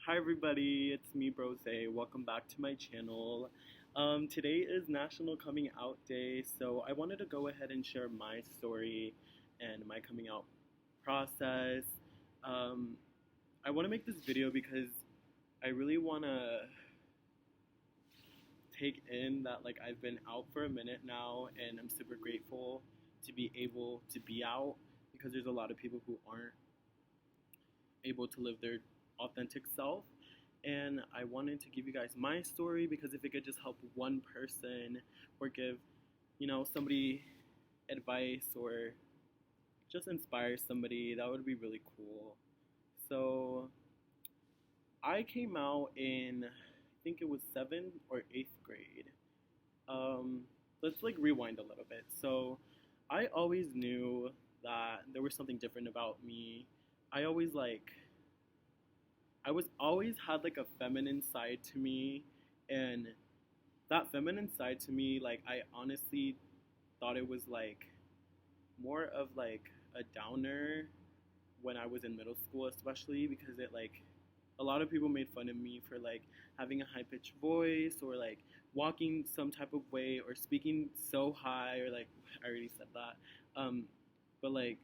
Hi everybody, it's me Brozé. Welcome back to my channel. Today is National Coming Out Day, so I wanted to go ahead and share my story and my coming out process. Um, I want to make this video because I really want to take in that I've been out for a minute now, and I'm super grateful to be able to be out because there's a lot of people who aren't able to live their authentic self. And I wanted to give you guys my story because if it could just help one person or give, somebody advice or just inspire somebody, that would be really cool. So I came out in, I think it was 7th or 8th grade. Let's rewind a little bit. So I always knew that there was something different about me. I always I was always had a feminine side to me, and that feminine side to me, I honestly thought it was more of a downer when I was in middle school, especially because it a lot of people made fun of me for having a high pitched voice or walking some type of way or speaking so high or I already said that, but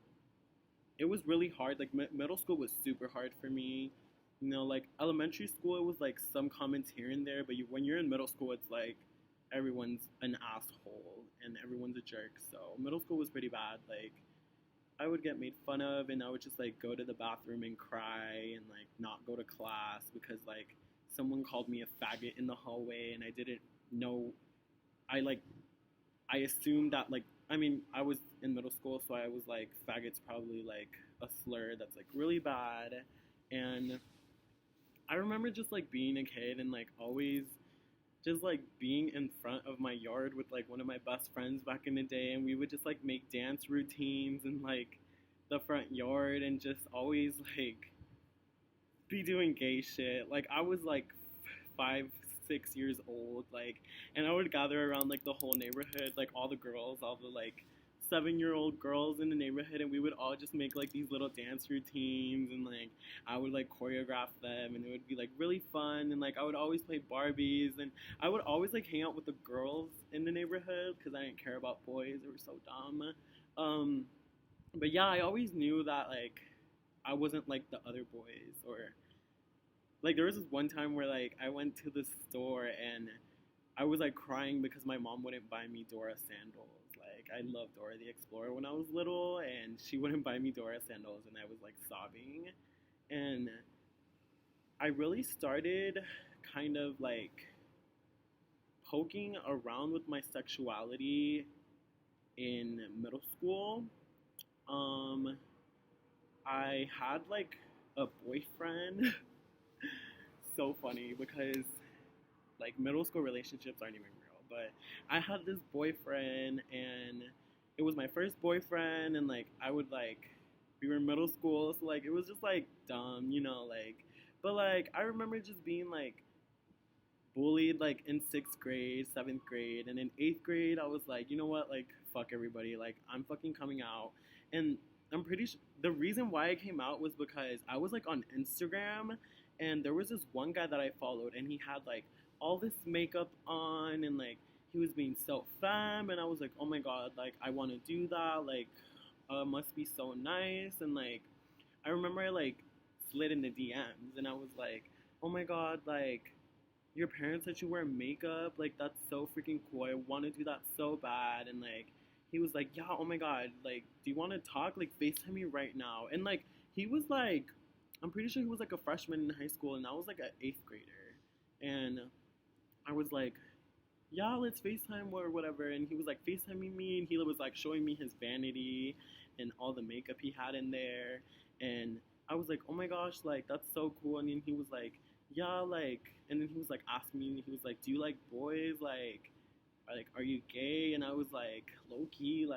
it was really hard. Middle school was super hard for me. Elementary school, it was some comments here and there, but when you're in middle school, it's everyone's an asshole and everyone's a jerk. So middle school was pretty bad. I would get made fun of, and I would just go to the bathroom and cry and not go to class because someone called me a faggot in the hallway, and I didn't know. I assumed that I mean, I was in middle school, so I was faggot's probably a slur that's really bad. And I remember just being a kid and always just being in front of my yard with one of my best friends back in the day, and we would just make dance routines in the front yard and just always be doing gay shit. I was 5, 6 years old, and I would gather around the whole neighborhood, all the girls, all the 7-year-old girls in the neighborhood, and we would all just make these little dance routines, and I would choreograph them, and it would be really fun. And I would always play Barbies, and I would always hang out with the girls in the neighborhood because I didn't care about boys. They were so dumb. But yeah, I always knew that I wasn't the other boys. Or there was this one time where I went to the store and I was crying because my mom wouldn't buy me Dora sandals. I loved Dora the Explorer when I was little, and she wouldn't buy me Dora sandals, and I was sobbing. And I really started kind of poking around with my sexuality in middle school. I had a boyfriend. So funny because middle school relationships aren't even real, but I had this boyfriend, and it was my first boyfriend, and I would we were in middle school, so it was just dumb, but I remember just being bullied in 6th grade, 7th grade, and in 8th grade I was you know what, fuck everybody, I'm fucking coming out. And I'm pretty sure the reason why I came out was because I was on Instagram, and there was this one guy that I followed, and he had all this makeup on, and he was being so femme, and I was oh my god, I want to do that, must be so nice. And I remember I slid in the DMs, and I was oh my god, your parents let you wear makeup, that's so freaking cool, I want to do that so bad. And he was yeah, oh my god, do you want to talk, FaceTime me right now. And he was I'm pretty sure he was a freshman in high school, and I was an 8th grader. And I was yeah, let's FaceTime or whatever. And he was FaceTiming me, and he was showing me his vanity and all the makeup he had in there. And I was oh my gosh, that's so cool. And then he was yeah, and then he was asking me, he was do you like boys, are you gay? And I was low key,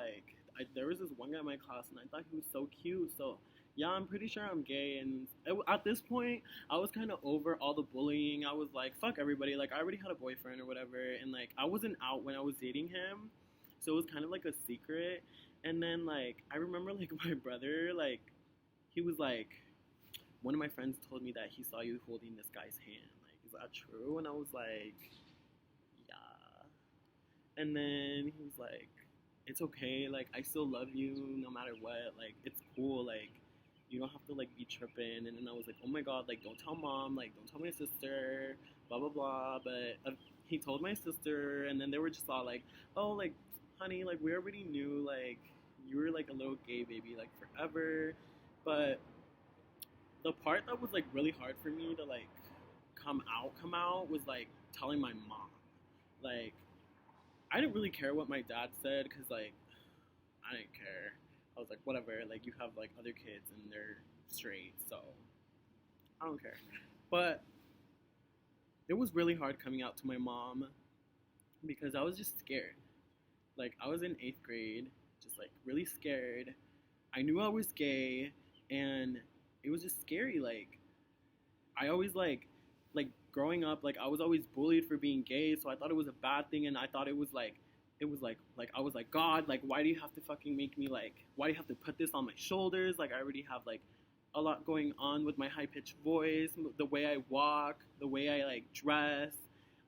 there was this one guy in my class, and I thought he was so cute. So yeah, I'm pretty sure I'm gay. And at this point, I was kind of over all the bullying. I was fuck everybody. I already had a boyfriend or whatever, and I wasn't out when I was dating him, so it was kind of a secret. And then I remember my brother, he was one of my friends told me that he saw you holding this guy's hand. Like, is that true? And I was like, yeah. And then he was like, it's okay. Like, I still love you no matter what. Like, it's cool. Like, you don't have to, like, be tripping. And then I was like, oh my God, like, don't tell mom. Like, don't tell my sister. Blah, blah, blah. But he told my sister. And then they were just all like, oh, like, honey, like, we already knew, like, you were, like, a little gay baby, like, forever. But the part that was, like, really hard for me to, like, come out was, like, telling my mom. Like, I didn't really care what my dad said because, like, I didn't care. I was like, whatever, like, you have, like, other kids and they're straight, so I don't care. But it was really hard coming out to my mom because I was just scared. Like, I was in 8th grade, just, like, really scared. I knew I was gay, and it was just scary. Like, I always, like, growing up, like, I was always bullied for being gay, so I thought it was a bad thing, and I thought it was like, I was like, God, like, why do you have to fucking make me, like, why do you have to put this on my shoulders? Like, I already have, like, a lot going on with my high-pitched voice, the way I walk, the way I, like, dress.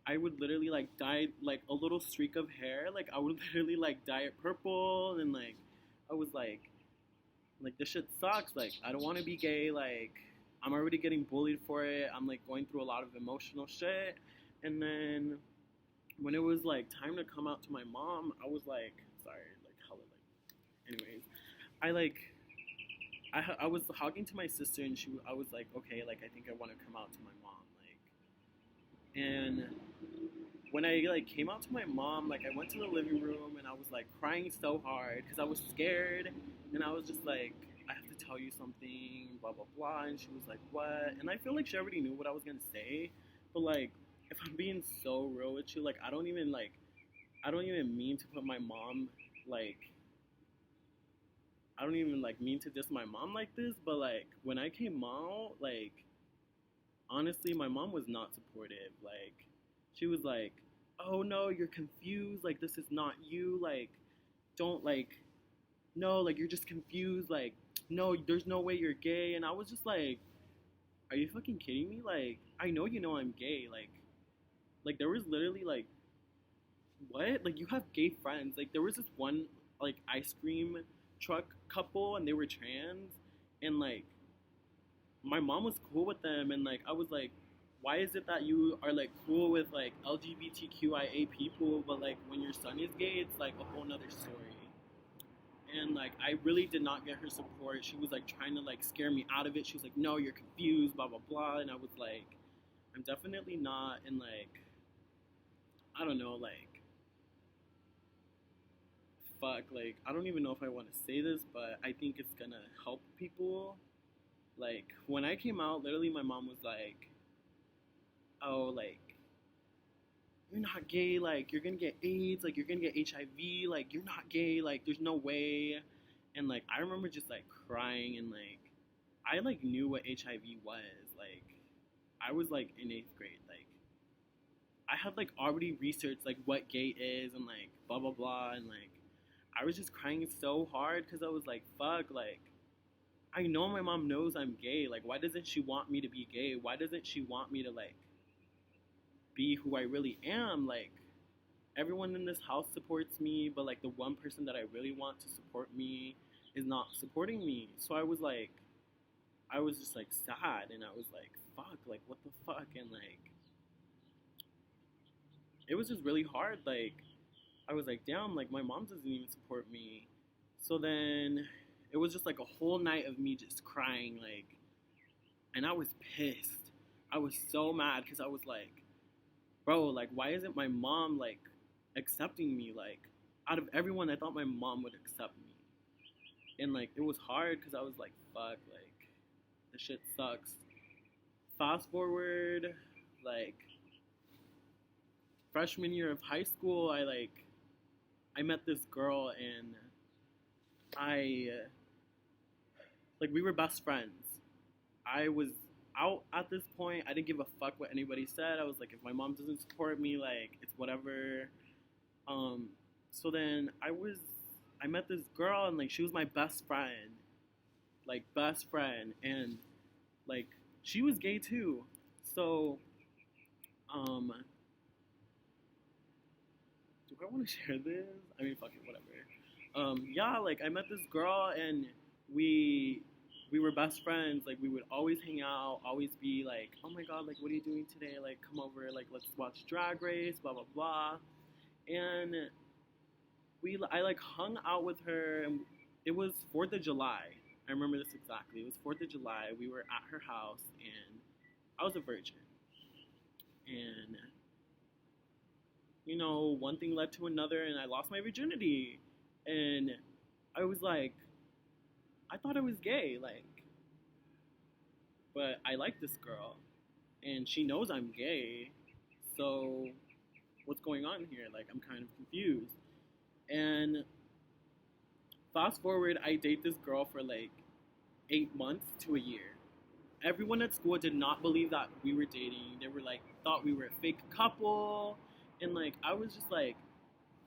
I would literally, like, dye, like, a little streak of hair. Like, I would literally, like, dye it purple, and, like, I was like, this shit sucks. Like, I don't want to be gay. Like, I'm already getting bullied for it. I'm, like, going through a lot of emotional shit. And then when it was, like, time to come out to my mom, I was, like, sorry, like, hella, like, anyways. I was talking to my sister, and I was, like, okay, like, I think I want to come out to my mom, like, and when I, like, came out to my mom, like, I went to the living room, and I was, like, crying so hard, because I was scared, and I was just, like, I have to tell you something, blah, blah, blah, and she was like, what? And I feel like she already knew what I was going to say, but, like, if I'm being so real with you, like, I don't even mean to put my mom, like, I don't even, like, mean to diss my mom like this, but, like, when I came out, like, honestly, my mom was not supportive. Like, she was like, oh, no, you're confused, like, this is not you, like, don't, like, no, like, you're just confused, like, no, there's no way you're gay, and I was just like, are you fucking kidding me? Like, I know you know I'm gay, like, there was literally, like, what? Like, you have gay friends. Like, there was this one, like, ice cream truck couple, and they were trans, and, like, my mom was cool with them, and, like, I was like, why is it that you are, like, cool with, like, LGBTQIA people, but, like, when your son is gay, it's, like, a whole nother story. And, like, I really did not get her support. She was, like, trying to, like, scare me out of it. She was like, no, you're confused, blah, blah, blah. And I was like, I'm definitely not. And, like, I don't know, like, fuck, like, I don't even know if I want to say this, but I think it's gonna help people. Like, when I came out, literally my mom was like, oh, like, you're not gay, like, you're gonna get AIDS, like, you're gonna get HIV, like, you're not gay, like, there's no way. And, like, I remember just, like, crying, and, like, I, like, knew what HIV was. Like, I was, like, in 8th grade, like, I had, like, already researched, like, what gay is, and, like, blah, blah, blah, and, like, I was just crying so hard, because I was like, fuck, like, I know my mom knows I'm gay, like, why doesn't she want me to be gay? Why doesn't she want me to, like, be who I really am? Like, everyone in this house supports me, but, like, the one person that I really want to support me is not supporting me. So I was just, like, sad, and I was like, fuck, like, what the fuck? And, like, it was just really hard. Like, I was like, damn, like, my mom doesn't even support me. So then it was just, like, a whole night of me just crying, like, and I was pissed. I was so mad, because I was like, bro, like, why isn't my mom, like, accepting me? Like, out of everyone, I thought my mom would accept me. And, like, it was hard, because I was like, fuck, like, this shit sucks. Fast forward, like, freshman year of high school, I met this girl, and like, we were best friends. I was out at this point. I didn't give a fuck what anybody said. I was like, if my mom doesn't support me, like, it's whatever. So then I met this girl, and, like, she was my best friend. Like, best friend. And Like, she was gay too. So, um, do I want to share this? I mean, fuck it, whatever. Yeah, like I met this girl and we we were best friends. Like we would always hang out, always be like, oh my god, like what are you doing today? Like come over, like let's watch Drag Race, blah blah blah. And I like hung out with her, and it was 4th of July. I remember this exactly. It was 4th of July. We were at her house, and I was a virgin. And one thing led to another, and I lost my virginity. And I was like, I thought I was gay, like, but I like this girl, and she knows I'm gay. So what's going on here? Like, I'm kind of confused. And fast forward, I date this girl for like 8 months to a year. Everyone at school did not believe that we were dating. They were like, thought we were a fake couple. And like, I was just like,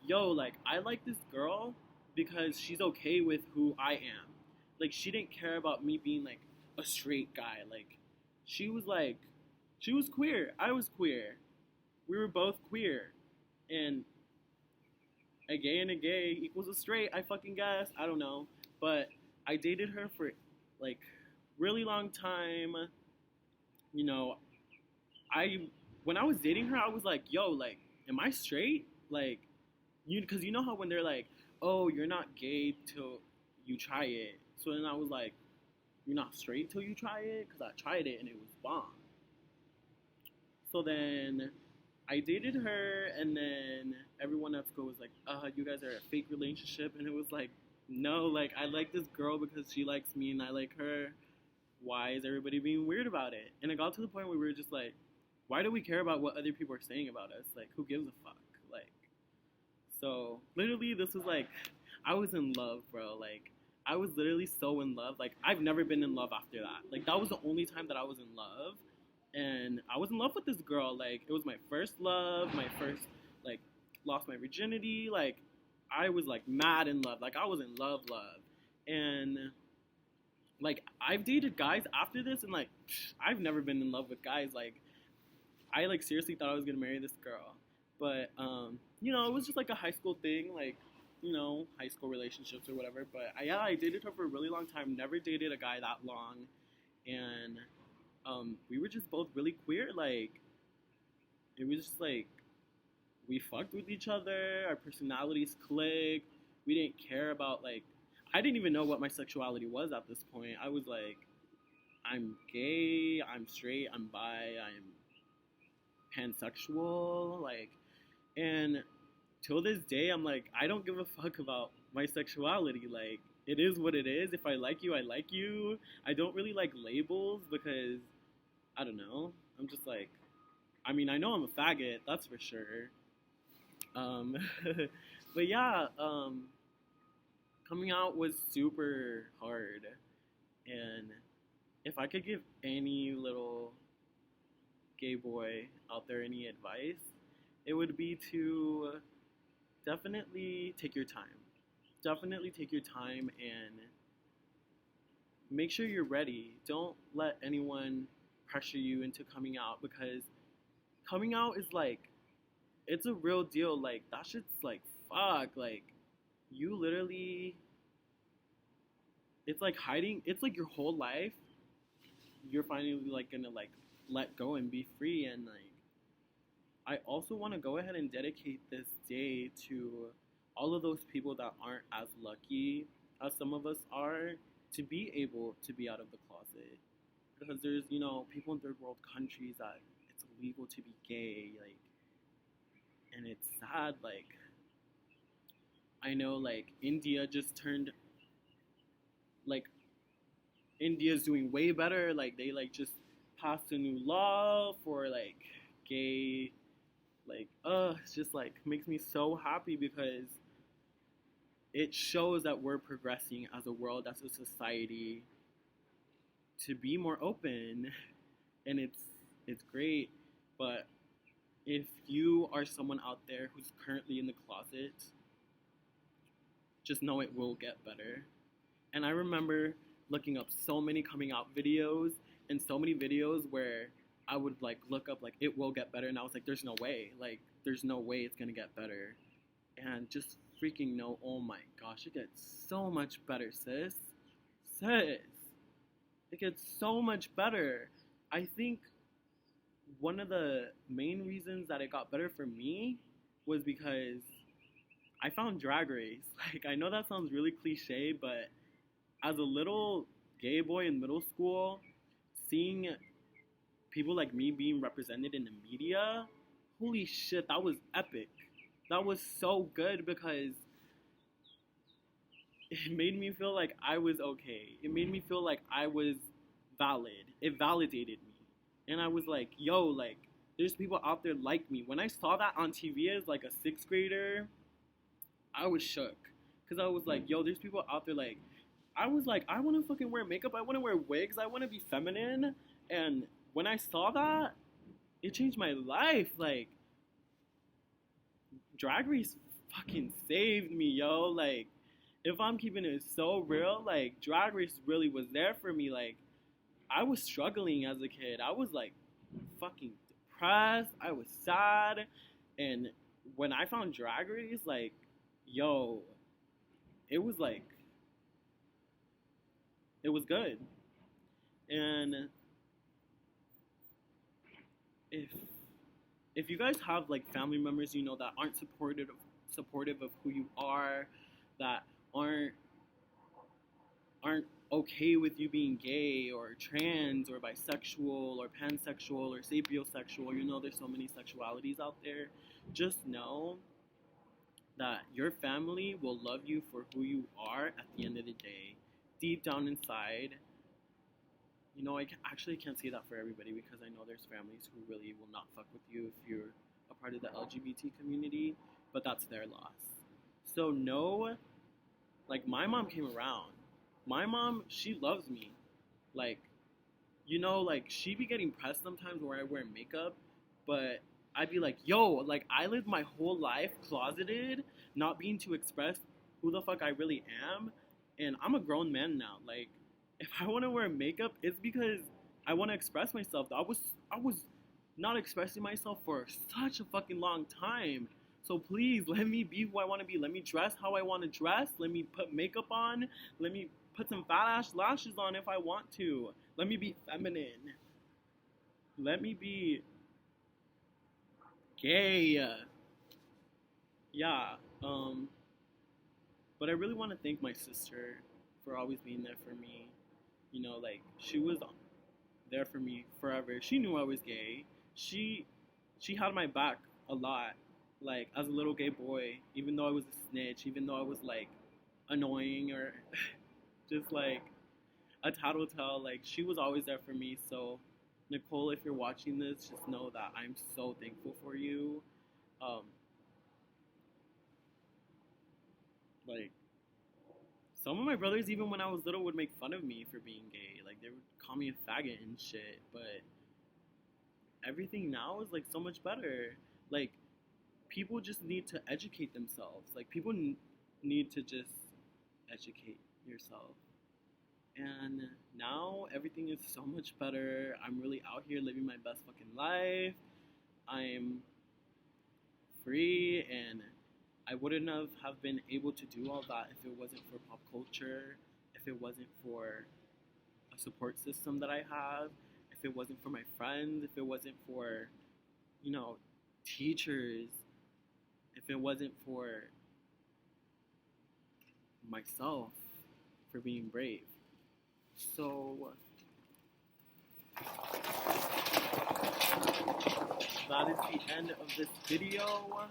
yo, like, I like this girl because she's okay with who I am. Like, she didn't care about me being like a straight guy. Like, she was queer. I was queer. We were both queer. And a gay and a gay equals a straight, I fucking guess. I don't know. But I dated her for like really long time. You know, when I was dating her, I was like, yo, like, am I straight? Like, because you know how when they're like, oh, you're not gay till you try it. So then I was like, you're not straight till you try it? Because I tried it and it was bomb. So then I dated her, and then everyone at school was like, you guys are a fake relationship. And it was like, no, like, I like this girl because she likes me and I like her. Why is everybody being weird about it? And it got to the point where we were just like, why do we care about what other people are saying about us? Like, who gives a fuck? Like, so literally this was like, I was in love, bro. Like, I was literally so in love. Like, I've never been in love after that. Like, that was the only time that I was in love. And I was in love with this girl. Like, it was my first love, my first, like, lost my virginity. Like, I was, like, mad in love. Like, I was in love. And, like, I've dated guys after this, and, like, I've never been in love with guys. Like, I, like, seriously thought I was gonna marry this girl. But, it was just, like, a high school thing. Like, high school relationships or whatever. But, I dated her for a really long time. Never dated a guy that long. And we were just both really queer. Like, it was just like, we fucked with each other, our personalities clicked. We didn't care about, like, I didn't even know what my sexuality was at this point. I was like, I'm gay, I'm straight, I'm bi, I'm pansexual, like, and till this day, I'm like, I don't give a fuck about my sexuality. Like, it is what it is. If I like you, I like you. I don't really like labels because, I don't know. I'm just like, I mean, I know I'm a faggot, that's for sure. But yeah, coming out was super hard. And if I could give any little gay boy out there any advice, it would be to definitely take your time. Definitely take your time and make sure you're ready. Don't let anyone pressure you into coming out, because coming out is like, it's a real deal. Like, that shit's like, fuck. Like, you literally, it's like hiding, it's like your whole life, you're finally like gonna like let go and be free. And like, I also want to go ahead and dedicate this day to all of those people that aren't as lucky as some of us are to be able to be out of the closet. Because there's, people in third world countries that it's illegal to be gay, like, and it's sad. Like, I know, like, India just turned, like, India's doing way better. Like, they, like, just passed a new law for, like, gay, like, it's just, like, makes me so happy, because it shows that we're progressing as a world, as a society, to be more open. And it's great. But if you are someone out there who's currently in the closet, just know it will get better. And I remember looking up so many coming out videos, in so many videos where I would like look up like it will get better, and I was like, there's no way, like there's no way it's gonna get better, and just freaking no, oh my gosh, it gets so much better, sis. It gets so much better. I think one of the main reasons that it got better for me was because I found Drag Race. Like, I know that sounds really cliche, but as a little gay boy in middle school, seeing people like me being represented in the media, holy shit, that was epic. That was so good because it made me feel like I was okay. It made me feel like I was valid. It validated me. And I was like, yo, like, there's people out there like me. When I saw that on TV as like a sixth grader, I was shook. Because I was like, yo, there's people out there like, I was like, I want to fucking wear makeup. I want to wear wigs. I want to be feminine. And when I saw that, it changed my life. Like, Drag Race fucking saved me, yo. Like, if I'm keeping it so real, like, Drag Race really was there for me. Like, I was struggling as a kid. I was, like, fucking depressed. I was sad. And when I found Drag Race, like, yo, it was, like, it was good. And if you guys have, like, family members, you know, that aren't supportive of who you are, that aren't okay with you being gay or trans or bisexual or pansexual or sapiosexual, you know, there's so many sexualities out there, just know that your family will love you for who you are at the end of the day. Deep down inside, you know, actually can't say that for everybody because I know there's families who really will not fuck with you if you're a part of the LGBT community, but that's their loss. So know, like, my mom came around. My mom, she loves me. Like, you know, like, she be getting pressed sometimes where I wear makeup, but I'd be like, yo, like, I lived my whole life closeted, not being to express who the fuck I really am, and I'm a grown man now. Like, if I want to wear makeup, it's because I want to express myself. I was not expressing myself for such a fucking long time. So please, let me be who I want to be. Let me dress how I want to dress. Let me put makeup on. Let me put some fat ass lashes on if I want to. Let me be feminine. Let me be gay. Yeah. But I really want to thank my sister for always being there for me. You know, like, she was there for me forever. She knew I was gay. She had my back a lot. Like, as a little gay boy, even though I was a snitch, even though I was, like, annoying or just, like, a tattletale, like, she was always there for me. So, Nicole, if you're watching this, just know that I'm so thankful for you. Like, some of my brothers, even when I was little, would make fun of me for being gay. Like, they would call me a faggot and shit. But everything now is, like, so much better. Like, people just need to educate themselves. Like, people need to just educate yourself. And now everything is so much better. I'm really out here living my best fucking life. I'm free, and I wouldn't have been able to do all that if it wasn't for pop culture, if it wasn't for a support system that I have, if it wasn't for my friends, if it wasn't for, you know, teachers, if it wasn't for myself, for being brave. So that is the end of this video.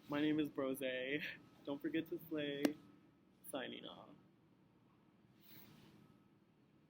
My name is Brozé. Don't forget to slay. Signing off.